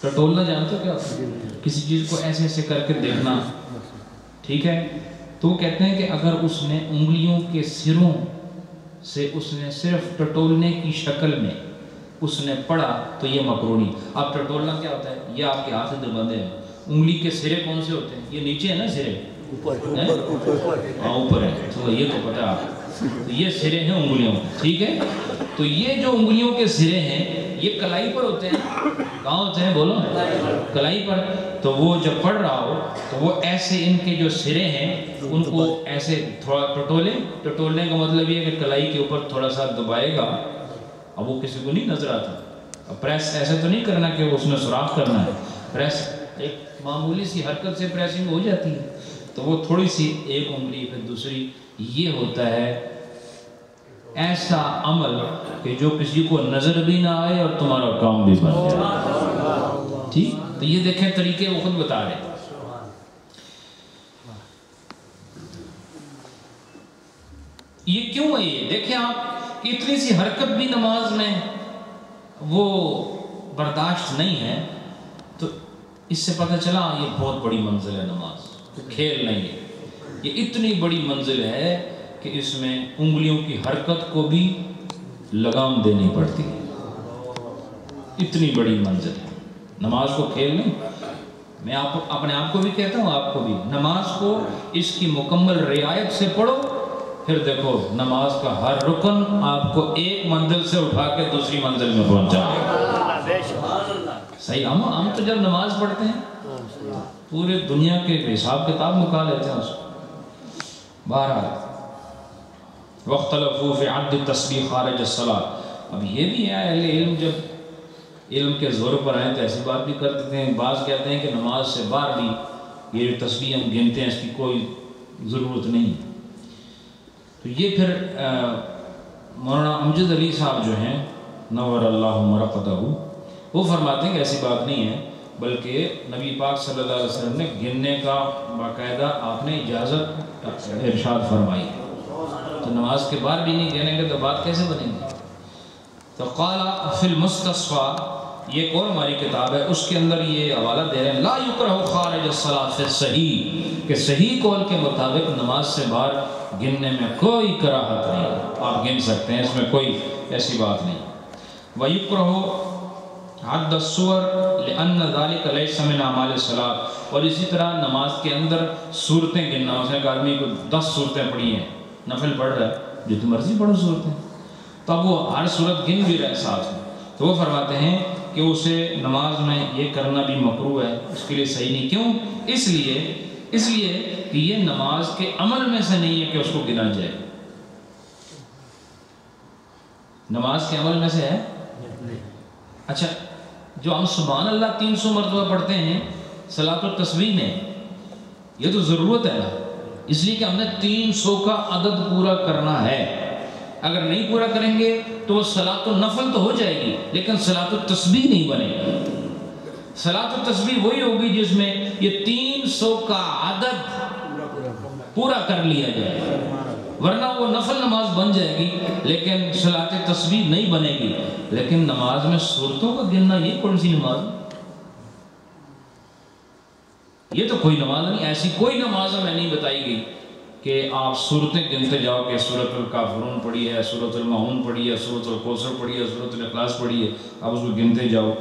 A: ٹٹولنا جانتے ہو کیا؟ کسی چیز کو ایسے ایسے کر کے دیکھنا. ٹھیک ہے. تو کہتے ہیں کہ اگر اس نے انگلیوں کے سروں سے اس نے صرف ٹٹولنے کی شکل میں اس نے پڑھا تو یہ مکروہ نہیں. اب ٹٹولنا کیا ہوتا ہے؟ یہ آپ کے ہاتھ ادھر بندھے ہیں. انگلی کے سرے کون سے ہوتے ہیں؟ یہ نیچے ہے نا سرے؟ ہاں اوپر ہے. تو یہ تو پتہ ہے آپ کو. یہ سرے ہیں انگلیوں. ٹھیک ہے. تو یہ جو انگلیوں کے سرے ہیں یہ کلائی پر ہوتے ہیں. کہاں ہوتے ہیں بولو؟ کلائی پر. تو وہ جب پڑھ رہا ہو تو وہ ایسے ان کے جو سرے ہیں ان کو ایسے تھوڑا ٹٹولے. ٹٹولنے کا مطلب یہ ہے کہ کلائی کے اوپر تھوڑا سا دبائے گا. اب وہ کسی کو نہیں نظر آتا. اب پریس ایسے تو نہیں کرنا کہ اس نے سوراخ کرنا ہے. پریس ایک معمولی سی حرکت سے پریسنگ ہو جاتی ہے. تو وہ تھوڑی سی ایک انگلی پھر دوسری. یہ ہوتا ہے ایسا عمل کہ جو کسی کو نظر بھی نہ آئے اور تمہارا کام بھی بن جائے. ٹھیک. تو یہ دیکھیں طریقے وہ خود بتا رہے ہیں. یہ کیوں ہے؟ یہ دیکھیں آپ، اتنی سی حرکت بھی نماز میں وہ برداشت نہیں ہے. تو اس سے پتہ چلا یہ بہت بڑی منزل ہے. نماز کھیل نہیں ہے. یہ اتنی بڑی منزل ہے کہ اس میں انگلیوں کی حرکت کو بھی لگام دینی پڑتی ہے. اتنی بڑی منزل ہے. نماز کو کھیل نہیں. میں اپنے آپ کو بھی کہتا ہوں، آپ کو بھی، نماز کو اس کی مکمل رعایت سے پڑھو. پھر دیکھو نماز کا ہر رکن آپ کو ایک منزل سے اٹھا کے دوسری منزل میں پہنچائے گا. صحیح. ہم تو جب نماز پڑھتے ہیں پورے دنیا کے حساب کتاب مکا لیتے ہیں اس کو. بہرحال وَاخْتَلَفُوا فِي عَدِّ التَّسْبِيحِ خَارِجَ الصَّلَاةِ. اب یہ بھی ہے اہل علم جب علم کے زور پر آئیں تو ایسی بات بھی کر دیتے ہیں. بعض کہتے ہیں کہ نماز سے باہر بھی یہ جو تسبیح ہم گنتے ہیں اس کی کوئی ضرورت نہیں. تو یہ پھر مولانا امجد علی صاحب جو ہیں نور اللہ مرقدہ، وہ فرماتے ہیں کہ ایسی بات نہیں ہے، بلکہ نبی پاک صلی اللہ علیہ وسلم نے گننے کا باقاعدہ آپ نے اجازت ارشاد فرمائی ہے. تو نماز کے بعد بھی نہیں گنے گے تو بات کیسے بنے گی؟ تو قال فی المستصفیٰ، یہ ایک اور ہماری کتاب ہے، اس کے اندر یہ حوالہ دے رہے ہیں لا یکرہ خارج الصلاۃ فی الصحیح، کہ صحیح قول کے مطابق نماز سے باہر گننے میں کوئی کراہت نہیں. آپ گن سکتے ہیں، اس میں کوئی ایسی بات نہیں. وَيُكْرَهُ عَدَّ السُّوَرِ لِأَنَّ ذَلِكَ لَيْسَ مِنْ أَعْمَالِ الصَّلَاةِ. اور اسی طرح نماز کے اندر صورتیں گننا، اس نے ایک آدمی کو 10 صورتیں پڑھی ہیں، نفل پڑھ رہا ہے، جو تم مرضی پڑھو صورتیں، تب وہ ہر صورت گن بھی رہے ساتھ میں. تو وہ فرماتے ہیں کہ اسے نماز میں یہ کرنا بھی مکروہ ہے، اس کے لیے صحیح نہیں. کیوں؟ اس لیے کہ یہ نماز کے عمل میں سے نہیں ہے کہ اس کو گنا جائے. نماز کے عمل میں سے ہے. اچھا، جو ہم سبحان اللہ 300 مرتبہ پڑھتے ہیں صلاۃ التسبیح میں، یہ تو ضرورت ہے نا، اس لیے کہ ہم نے 300 کا عدد پورا کرنا ہے. اگر نہیں پورا کریں گے تو وہ صلاۃ النفل تو ہو جائے گی لیکن صلاۃ التسبیح نہیں بنے گی. صلاۃ التسبیح وہی ہوگی جس میں یہ 300 کا عدد پورا کر لیا جائے، ورنہ وہ نفل نماز بن جائے گی لیکن صلاۃ تسبیح نہیں بنے گی. لیکن نماز میں صورتوں کا گننا، یہ کون سی نماز؟ یہ تو کوئی نماز نہیں، ایسی کوئی نماز ہمیں نہیں بتائی گئی کہ آپ صورتیں گنتے جاؤ کہ سورۃ الکافرون پڑھی ہے، سورۃ المعون پڑھی ہے، سورۃ الکوثر پڑھی ہے، سورۃ الاخلاص پڑھی ہے، آپ اس کو گنتے جاؤ.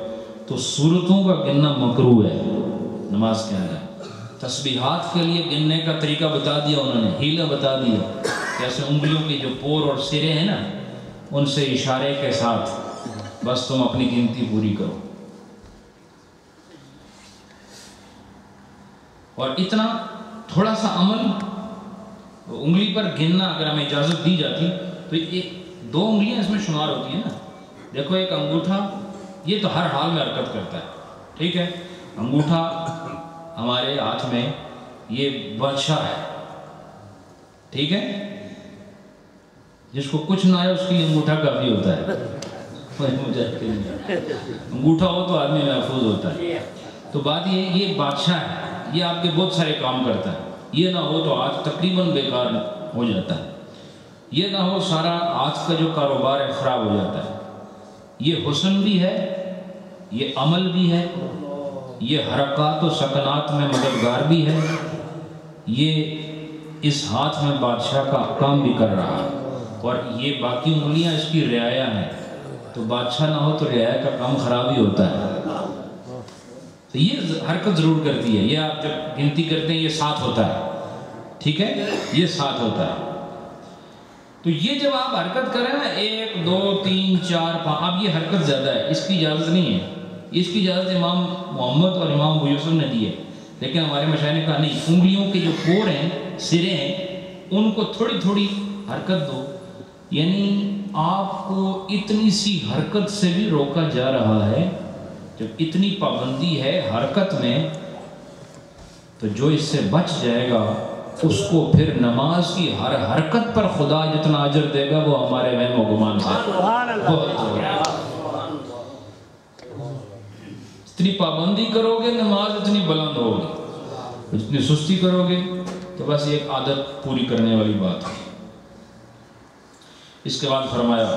A: تو صورتوں کا گننا مکروہ ہے نماز کے اندر. تسبیحات کے لیے گننے کا طریقہ بتا دیا انہوں نے، ہیلا بتا دیا. جیسے انگلیوں کے جو پور اور سرے ہیں نا، ان سے اشارے کے ساتھ بس تم اپنی گنتی پوری کرو. اور اتنا تھوڑا سا عمل، انگلی پر گننا اگر ہمیں اجازت دی جاتی تو ایک دو انگلیاں اس میں شمار ہوتی ہیں نا. دیکھو ایک انگوٹھا یہ تو ہر حال میں حرکت کرتا ہے، ٹھیک ہے. انگوٹھا ہمارے ہاتھ میں یہ بادشاہ ہے، ٹھیک ہے. جس کو کچھ نہ آئے اس کے لیے انگوٹھا کافی ہوتا ہے. انگوٹھا ہو تو آدمی محفوظ ہوتا ہے. تو بات یہ بادشاہ ہے، یہ آپ کے بہت سارے کام کرتا ہے. یہ نہ ہو تو آج تقریباً بیکار ہو جاتا ہے. یہ نہ ہو سارا آج کا جو کاروبار ہے خراب ہو جاتا ہے. یہ حسن بھی ہے، یہ عمل بھی ہے، یہ حرکات و سکنات میں مددگار بھی ہے. یہ اس ہاتھ میں بادشاہ کا کام بھی کر رہا ہے، اور یہ باقی انگلیاں اس کی رعایا ہیں. تو بادشاہ نہ ہو تو رعایا کا کام خراب ہی ہوتا ہے. تو یہ حرکت ضرور کرتی ہے. یہ آپ جب گنتی کرتے ہیں یہ ساتھ ہوتا ہے، ٹھیک ہے، یہ ساتھ ہوتا ہے. تو یہ جب آپ حرکت کریں نا 1 2 3 4 5، اب یہ حرکت زیادہ ہے، اس کی اجازت نہیں ہے. اس کی اجازت امام محمد اور امام ابو یوسف نے دی ہے، لیکن ہمارے مشاہد نے کہا نہیں، انگلیوں کے جو پور ہیں، سرے ہیں، ان کو تھوڑی تھوڑی حرکت دو. یعنی آپ کو اتنی سی حرکت سے بھی روکا جا رہا ہے. جب اتنی پابندی ہے حرکت میں تو جو اس سے بچ جائے گا اس کو پھر نماز کی ہر حرکت پر خدا جتنا اجر دے گا وہ ہمارے وہم و گمان سے بہت. اتنی پابندی کرو گے نماز اتنی بلند ہوگی، جتنی سستی کرو گے تو بس ایک عادت پوری کرنے والی بات ہے. اس کے بعد فرمایا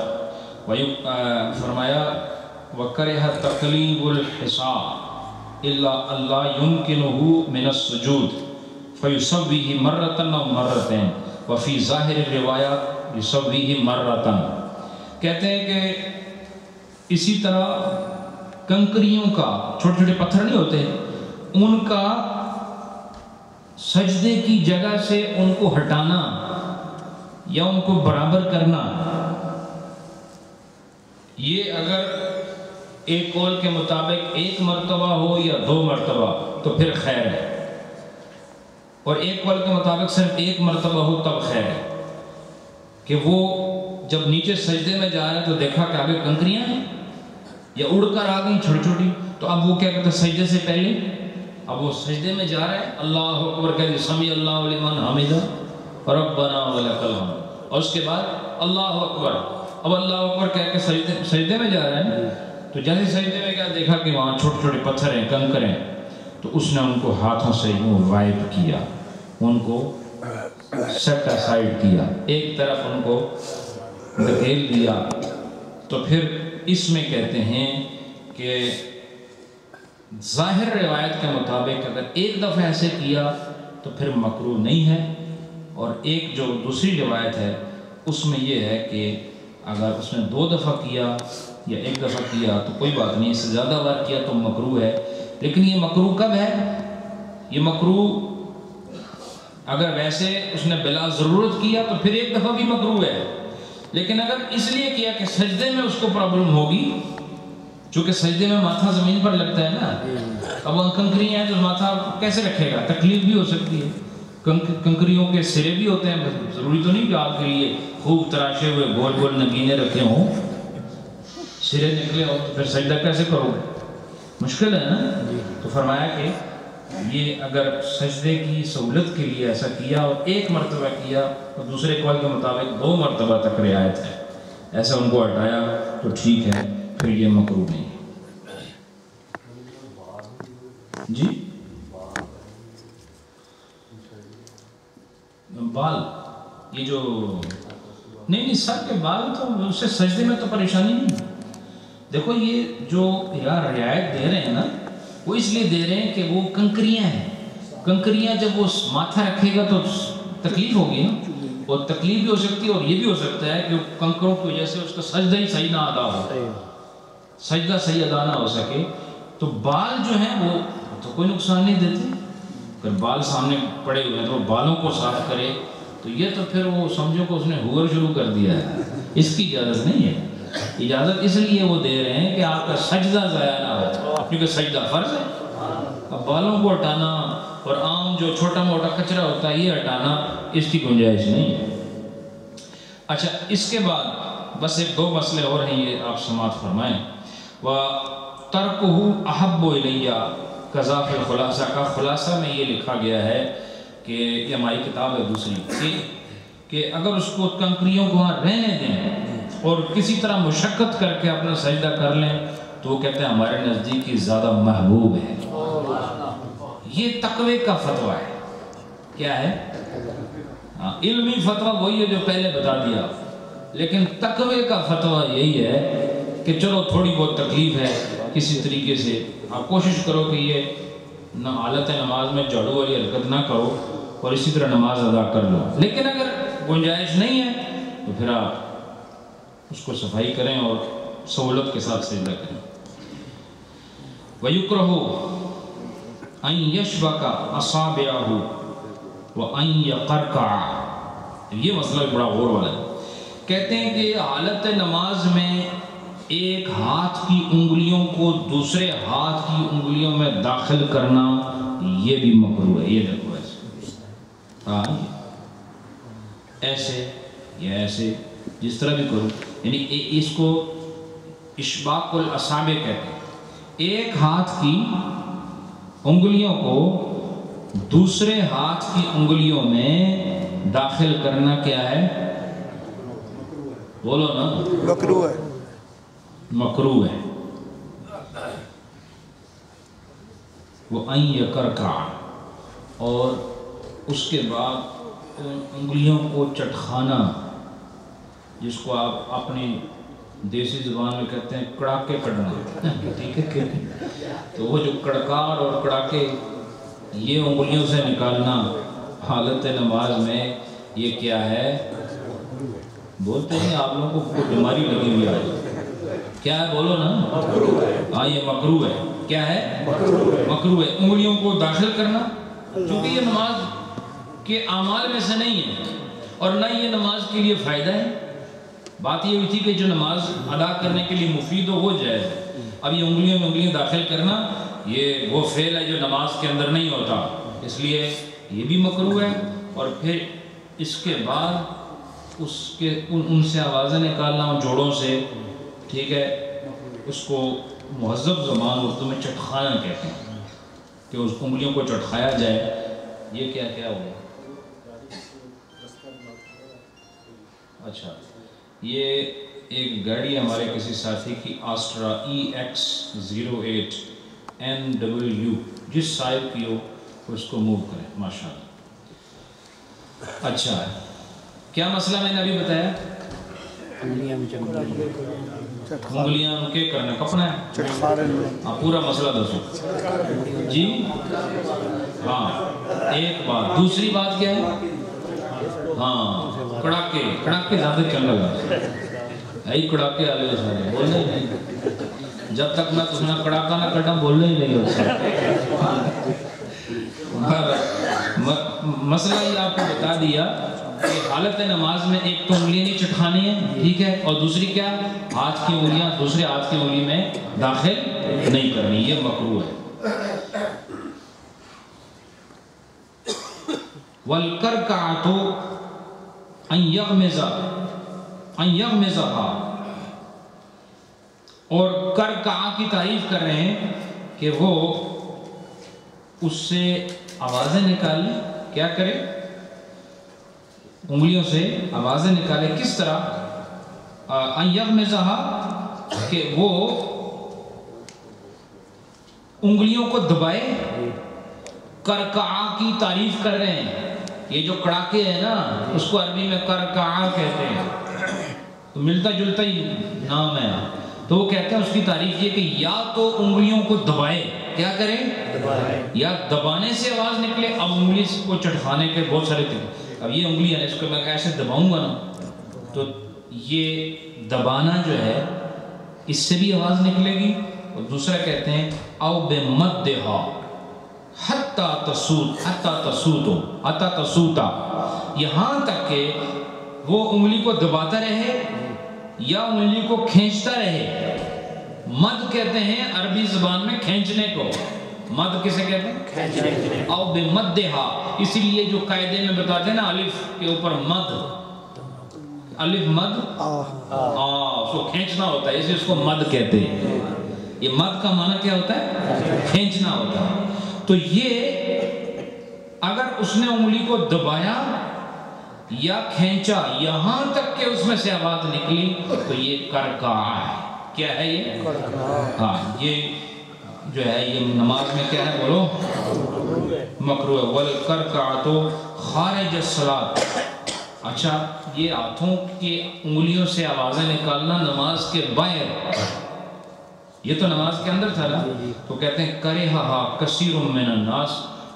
A: وَكَرِهَ تَقْلِيبُ الْحِصَى إِلَّا اللَّهَ يُمْكِنُهُ مِنَ السُّجُودِ فَيُسَوِّهِ مَرَّةً أَوْ مَرَّتَيْنِ وَفِي ظَاهِرِ الرِّوَايَةِ يُسَوِّهِ مَرَّةً. کہتے ہیں کہ اسی طرح کنکریوں کا، چھوٹے چھوٹے پتھر نہیں ہوتے، ان کا سجدے کی جگہ سے ان کو ہٹانا یا ان کو برابر کرنا، یہ اگر ایک قول کے مطابق 1 مرتبہ ہو یا 2 مرتبہ تو پھر خیر ہے، اور ایک قول کے مطابق صرف 1 مرتبہ ہو تب خیر ہے. کہ وہ جب نیچے سجدے میں جا رہے ہیں تو دیکھا کہ آگے کنکریاں ہیں یا اڑ کر آ گئی چھوٹی چھوٹی، تو اب وہ کیا کرتے ہیں سجدے سے پہلے، اب وہ سجدے میں جا رہے ہیں، اللہ اکبر کہتے سمیع اللہ لمن حمدہ ربنا ولک الحمد، اور اس کے بعد اللہ اکبر. اب اللہ اکبر کہہ کے سجدے میں جا رہے ہیں، تو جیسے سجدے میں کیا دیکھا کہ وہاں چھوٹے چھوٹے پتھر ہیں، کنکر ہیں، تو اس نے ان کو ہاتھوں سے یوں وائپ کیا، ان کو سیٹ اسائیڈ کیا، ایک طرف ان کو دھکیل دیا. تو پھر اس میں کہتے ہیں کہ ظاہر روایت کے مطابق اگر 1 دفعہ ایسے کیا تو پھر مکروہ نہیں ہے، اور ایک جو دوسری روایت ہے اس میں یہ ہے کہ اگر اس نے 2 دفعہ کیا یا 1 دفعہ کیا تو کوئی بات نہیں، اس سے زیادہ بار کیا تو مکروہ ہے. لیکن یہ مکروہ کب ہے؟ یہ مکروہ اگر ویسے اس نے بلا ضرورت کیا تو پھر 1 دفعہ بھی مکروہ ہے. لیکن اگر اس لیے کیا کہ سجدے میں اس کو پرابلم ہوگی، چونکہ سجدے میں ماتھا زمین پر لگتا ہے نا، اب وہ کنکریاں ہیں تو ماتھا کیسے رکھے گا، تکلیف بھی ہو سکتی ہے. کنکریوں کے سرے بھی ہوتے ہیں، ضروری تو نہیں کہ آپ کے لیے خوب تراشے ہوئے گول گول نگینے رکھے ہوں، سرے نکلے ہوں تو پھر سجدہ کیسے کرو گے، مشکل ہے نا. تو فرمایا کہ یہ اگر سجدے کی سہولت کے لیے ایسا کیا اور 1 مرتبہ کیا، اور دوسرے قول کے مطابق 2 مرتبہ تک رعایت ہے، ایسا ان کو ہٹایا تو ٹھیک ہے، پھر یہ مکروہ نہیں. جی بال، یہ جو نہیں سر کے بال تو اس سے سجدے میں تو پریشانی نہیں. دیکھو یہ جو یار رعایت دے رہے ہیں نا، وہ اس لیے دے رہے ہیں کہ وہ کنکریاں ہیں، کنکریاں جب وہ ماتھا رکھے گا تو تکلیف ہوگی نا، اور تکلیف بھی ہو سکتی ہے اور یہ بھی ہو سکتا ہے کہ کنکروں کی وجہ سے اس کا سجدہ ہی صحیح نہ ادا ہو، سجدہ صحیح ادا نہ ہو سکے. تو بال جو ہیں وہ تو کوئی نقصان نہیں دیتے، اگر بال سامنے پڑے ہوئے ہیں تو بالوں کو صاف کرے تو یہ تو پھر وہ سمجھو کہ اس نے ہور شروع کر دیا ہے. اس کی اجازت نہیں ہے. اجازت اس لیے وہ دے رہے ہیں کہ آپ کا سجدہ ضائع نہ ہو، کیونکہ سجدہ فرض ہے. اب بالوں کو ہٹانا اور عام جو چھوٹا موٹا کچرا ہوتا ہے یہ ہٹانا اس کی گنجائش نہیں ہے. اچھا اس کے بعد بس ایک دو مسئلے اور ہیں، یہ آپ سماعت فرمائیں. وَتَرْكُهُ أَحَبُّ إِلَيَّ قَضَا فِي الْخُلَاصَہ کا خلاصہ میں یہ لکھا گیا ہے کہ یہ ہماری کتاب ہے دوسری، کہ اگر اس کو کنکریوں کو وہاں رہنے دیں اور کسی طرح مشقت کر کے اپنا سجدہ کر لیں تو وہ کہتے ہیں ہمارے نزدیک یہ زیادہ محبوب ہے. یہ تقوی کا فتویٰ ہے. کیا ہے؟ علمی فتویٰ وہی ہے جو پہلے بتا دیا، لیکن تقوی کا فتویٰ یہی ہے کہ چلو تھوڑی بہت تکلیف ہے کسی طریقے سے آپ کوشش کرو کہ یہ حالت نماز میں جھاڑو والی حرکت نہ کرو اور اسی طرح نماز ادا کر لو. لیکن اگر گنجائش نہیں ہے تو پھر آپ اس کو صفائی کریں اور سہولت کے ساتھ سجدہ کریں. وَيُكْرَهُ أَن يَشْبَكَ أَصَابِعَهُ وَأَن يَقَرْكَعَ. یہ مسئلہ بڑا غور والا ہے. کہتے ہیں کہ حالت نماز میں ایک ہاتھ کی انگلیوں کو دوسرے ہاتھ کی انگلیوں میں داخل کرنا یہ بھی مکروہ ہے. یہ دیکھو ایسے ایسے یا ایسے جس طرح بھی کرو، یعنی اس کو اشباق الاصابع کہتے ہیں. ایک ہاتھ کی انگلیوں کو دوسرے ہاتھ کی انگلیوں میں داخل کرنا کیا ہے؟ بولو نا.
B: مکروہ ہے.
A: مکروہ ہے. وہ ان یکرکع، اور اس کے بعد انگلیوں کو چٹخانا، جس کو آپ اپنی دیسی زبان میں کہتے ہیں کڑاکے کڑنا. ٹھیک ہے، تو وہ جو کڑکار اور کڑاکے یہ انگلیوں سے نکالنا حالت نماز میں یہ کیا ہے؟ بولتے ہیں آپ لوگوں کو بیماری لگی ہوئی ہے. کیا ہے بولو نا؟ ہاں یہ مکروہ ہے. کیا ہے؟ مکروہ ہے انگلیوں کو داخل کرنا، چونکہ یہ نماز کے اعمال میں سے نہیں ہے اور نہ یہ نماز کے لیے فائدہ ہے. بات یہ ہوئی تھی کہ جو نماز ادا کرنے کے لیے مفید ہو وہ جائز ہے. اب یہ انگلیوں میں انگلیاں داخل کرنا یہ وہ فعل ہے جو نماز کے اندر نہیں ہوتا، اس لیے یہ بھی مکروہ ہے. اور پھر اس کے بعد اس کے ان سے آوازیں نکالنا جوڑوں سے، ٹھیک ہے، اس کو مہذب زبان اردو میں چٹخانا کہتے ہیں کہ اس انگلیوں کو چٹخایا جائے. یہ کیا کیا ہوا؟ اچھا، یہ ایک گاڑی ہمارے کسی ساتھی کی آسٹرا EX08 NW، جس سائز کی ہو اس کو موو کریں. ماشاءاللہ. اچھا، کیا مسئلہ میں نے ابھی بتایا؟ انگلیاں ان کے کرنا کپنا ہے. ہاں پورا مسئلہ دسو جی. ہاں ایک بات. دوسری بات کیا ہے؟ ہاں کڑاکے. کڑاکے زیادہ چل لگا ہے کڑاکے والے سارے بولنے ہی نہیں. جب تک میں تمہیں کڑاکا نہ کٹا بولنے ہی نہیں ہوتا. مسئلہ یہ آپ کو بتا دیا کہ حالت نماز میں ایک تو انگلیاں نہیں چٹخانی ہے، ٹھیک ہے، اور دوسری کیا؟ ہاتھ کی انگلیاں دوسرے ہاتھ کی انگلی میں داخل نہیں کرنی. یہ مکروہ ہے. وَالْكَرْكَعَةُ أَن يَغْمِزَهَا، اور کرکعہ کی تعریف کر رہے ہیں کہ وہ اس سے آوازیں نکالے. کیا کرے؟ انگلیوں سے آوازیں نکالے. کس طرح؟ ان یغمزها، کہ وہ انگلیوں کو دبائے. کرکعہ کی تعریف کر رہے ہیں. یہ جو کڑاکے ہیں نا اس کو عربی میں کرکعہ کہتے ہیں، تو ملتا جلتا ہی نام ہے. تو وہ کہتے ہیں اس کی تعریف یہ کہ یا تو انگلیوں کو دبائے کیا کریں؟ یا دبانے سے آواز نکلے. اب انگلی کو چٹکانے کے بہت سارے طریقے. اب یہ انگلی ہے اس کو میں ایسے دباؤں گا نا تو یہ دبانا جو ہے اس سے بھی آواز نکلے گی. اور دوسرا کہتے ہیں او بمدھا حتی تسوتا یہاں تک کہ وہ انگلی کو دباتا رہے یا انگلی کو کھینچتا رہے. مد کہتے ہیں عربی زبان میں کھینچنے کو. مد کسے کہتے ہیں؟ کھینچنے. او بمدھا اسی لیے جو قاعدے میں بتاتے ہیں نا الف کے اوپر مد, الف مد اس کو کھینچنا ہوتا ہے, اس کو مد کہتے ہیں. یہ مد کا معنی کیا ہوتا ہے؟ کھینچنا ہوتا ہے. تو یہ اگر اس نے انگلی کو دبایا یا کھینچا یہاں تک کہ اس میں سے آواز نکلی تو یہ کرکا ہے. کیا ہے یہ؟ ہاں یہ جو ہے یہ نماز میں کیا ہے بولو؟ مکروہ ہے. والکرکعۃ خارج الصلاۃ. اچھا یہ ہاتھوں کی انگلیوں سے آوازیں نکالنا نماز کے باہر, یہ تو نماز کے اندر تھا نا. تو کہتے ہیں کرہھا کثیر من الناس.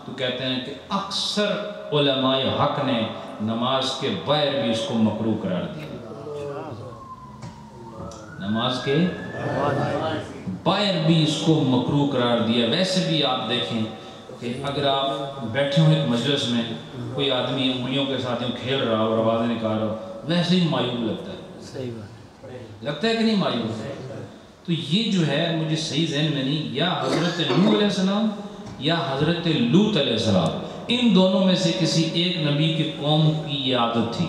A: تو کہتے ہیں کہ اکثر علماء حق نے نماز کے باہر بھی اس کو مکروہ قرار دیا. نماز کے باہر بھی اس کو مکروہ قرار دیا. ویسے بھی آپ دیکھیں کہ اگر آپ بیٹھے ہوں ایک مجلس میں کوئی آدمی انگلیوں کے ساتھ کھیل رہا اور آوازیں نکال رہا ویسے ہی مایوب لگتا ہے. صحیح بات لگتا ہے کہ نہیں مایوب؟ تو یہ جو ہے مجھے صحیح ذہن میں نہیں, یا حضرت نوح علیہ السلام یا حضرت لوط علیہ السلام, ان دونوں میں سے کسی ایک نبی کی قوم کی یہ عادت تھی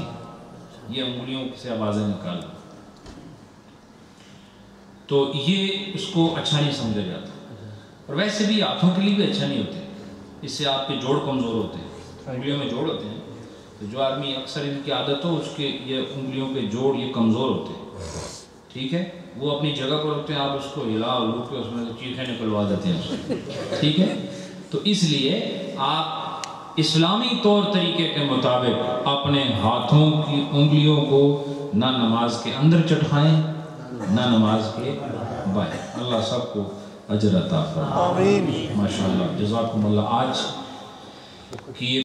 A: یہ انگلیوں سے آوازیں نکالنا. تو یہ اس کو اچھا نہیں سمجھا جاتا. اور ویسے بھی ہاتھوں کے لیے بھی اچھا نہیں ہوتے, اس سے آپ کے جوڑ کمزور ہوتے ہیں. انگلیوں میں جوڑ ہوتے ہیں تو جو آدمی اکثر ان کی عادت ہو اس کے یہ انگلیوں کے جوڑ یہ کمزور ہوتے ہیں. ٹھیک ہے, وہ اپنی جگہ پر ہوتے ہیں, آپ اس کو ہلا ہلو کے اس میں سے چیخیں نکلوا دیتے ہیں. ٹھیک ہے, تو اس لیے آپ اسلامی طور طریقے کے مطابق اپنے ہاتھوں کی انگلیوں کو نہ نماز کے اندر چٹکائیں نہ نماز کے باہر. اللہ سب کو اجر عطا فرمائے. آمین. ماشاءاللہ, جزاکم اللہ. آج کی